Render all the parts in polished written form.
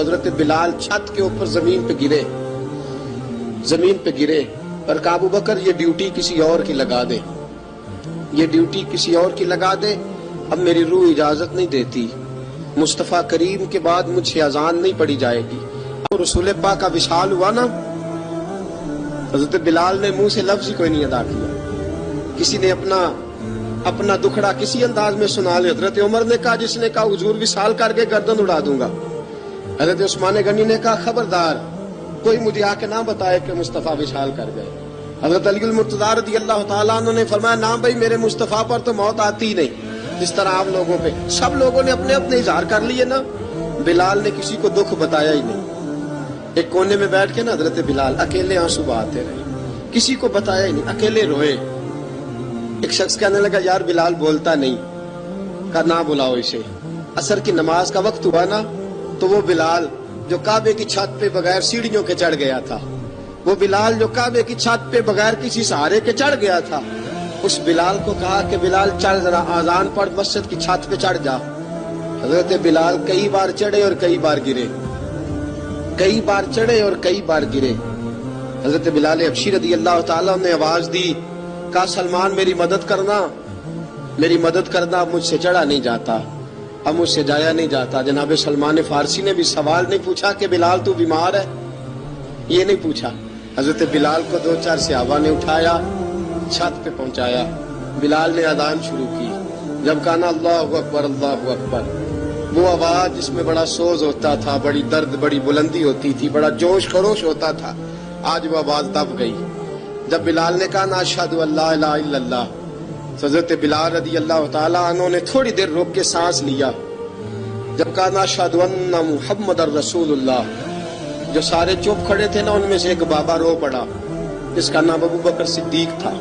حضرت بلال چھت کے اوپر زمین پہ گرے اور کہا ابو بکر یہ ڈیوٹی کسی اور کی لگا دے، یہ ڈیوٹی کسی اور کی لگا دے، اب میری روح اجازت نہیں دیتی، مصطفیٰ کریم کے بعد مجھ سے اذان نہیں پڑھی جائے گی۔ رسول پاک کا وصال ہوا نا، حضرت بلال نے منہ سے لفظ ہی کوئی نہیں ادا کیا، کسی نے اپنا دکھڑا کسی انداز میں سنا لیا۔ حضرت عمر نے کہا، جس نے کہا حضور وصال کر کے گردن اڑا دوں گا۔ حضرت عثمان غنی نے کہا خبردار کوئی مجھے آ کے نہ بتائے کہ مصطفیٰ وصال کر گئے۔ حضرت علی المرتضیٰ رضی اللہ تعالیٰ عنہ نے فرمایا نہ بھائی میرے مصطفیٰ پر تو موت آتی ہی نہیں، جس طرح آپ لوگوں پہ سب لوگوں نے اپنے اپنے اظہار کر لیے نا، بلال نے کسی کو دکھ بتایا ہی نہیں۔ ایک کونے میں بیٹھ کے نا حضرت بلال اکیلے آنسو بہاتے رہے، کسی کو بتایا ہی نہیں، اکیلے روئے۔ ایک شخص کہنے لگا یار بلال بولتا نہیں، کہا نہ بلاؤ اسے۔ عصر کی نماز کا وقت ہوا نا تو وہ بلال جو کعبے کی چھت پہ بغیر سیڑھیوں کے چڑھ گیا تھا، وہ بلال جو کعبے کی چھت پہ بغیر کسی سہارے کے چڑھ گیا تھا، اس بلال کو کہا کہ بلال چل ذرا آذان پڑھ، مسجد کی چھت پہ چڑھ جا۔ حضرت بلال کئی بار چڑھے اور کئی بار گرے، کئی بار چڑھے اور کئی بار گرے۔ حضرت بلال حبشی رضی اللہ تعالیٰ نے آواز دی، کہا سلمان میری مدد کرنا، اب مجھ سے چڑھا نہیں جاتا، اب مجھ سے جایا نہیں جاتا۔ جناب سلمان فارسی نے بھی سوال نہیں پوچھا کہ بلال تو بیمار ہے، یہ نہیں پوچھا۔ حضرت بلال کو دو چار صحابہ نے اٹھایا، چھت پہ پہنچایا، بلال نے اذان شروع کی۔ جب کہا نا اللہ اکبر اللہ اکبر، وہ آواز جس میں بڑا سوز ہوتا تھا، بڑی درد، بڑی بلندی ہوتی تھی، بڑا جوش خروش ہوتا تھا، آج وہ آواز دب گئی۔ جب بلال نے کہا نا اشہد ان لا الہ الا اللہ، حضرت بلال رضی اللہ تعالیٰ عنہ نے تھوڑی دیر روک کے سانس لیا۔ جب کہا نا اشہد ان محمد الرسول اللہ، جو سارے چپ کھڑے تھے نا ان میں سے ایک بابا رو پڑا جس کا نام ابو بکر صدیق تھا۔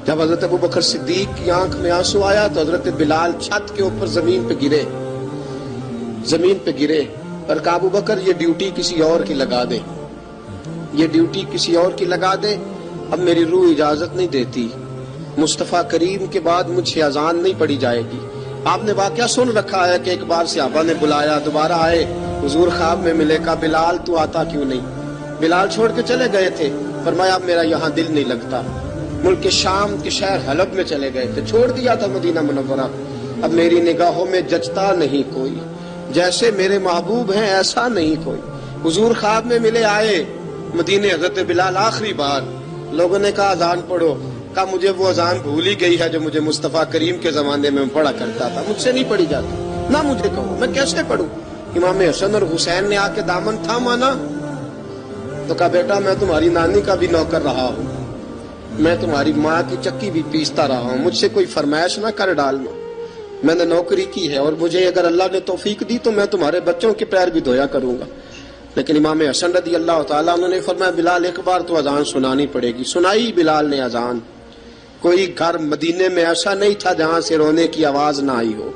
جب حضرت ابو بکر صدیق کی آنکھ میں آنسو آیا تو حضرت بلال چھت کے اوپر زمین پہ گرے اور کہا ابو بکر یہ ڈیوٹی کسی اور کی لگا دے، یہ ڈیوٹی کسی اور کی لگا دے، اب میری روح اجازت نہیں دیتی، مصطفیٰ کریم کے بعد مجھ سے اذان نہیں پڑھی جائے گی۔ آپ نے واقعہ سن رکھا ہے کہ ایک بار صحابہ نے بلایا، دوبارہ آئے، حضور خواب میں ملے، کہا بلال تو آتا کیوں نہیں؟ بلال چھوڑ کے چلے گئے تھے، فرمایا اب میرا یہاں دل نہیں لگتا۔ ملک شام کے شہر حلب میں چلے گئے تھے، چھوڑ دیا تھا مدینہ منورہ، اب میری نگاہوں میں جچتا نہیں کوئی، جیسے میرے محبوب ہیں ایسا نہیں کوئی۔ حضور خواب میں ملے، آئے مدینے، حضرت بلال آخری بار، لوگوں نے کہا اذان پڑھو، کہا مجھے وہ اذان بھول ہی گئی ہے جو مجھے مصطفیٰ کریم کے زمانے میں پڑھا کرتا تھا، مجھ سے نہیں پڑھی جاتی، نہ مجھے کہو میں کیسے پڑھوں۔ امام حسن اور حسین نے آ کے دامن تھاما نا تو کہا بیٹا میں تمہاری نانی کا بھی نوکر رہا ہوں، میں تمہاری ماں کی چکی بھی پیستا رہا ہوں، مجھ سے کوئی فرمائش نہ کر ڈالنا، میں نے نوکری کی ہے اور مجھے اگر اللہ نے توفیق دی تو میں تمہارے بچوں کے پیر بھی دھویا کروں گا۔ لیکن امام حسن رضی اللہ تعالیٰ عنہ نے فرمایا بلال ایک بار تو اذان سنانی پڑے گی۔ سنائی بلال نے اذان۔ کوئی گھر مدینے میں ایسا نہیں تھا جہاں سے رونے کی آواز نہ آئی ہو۔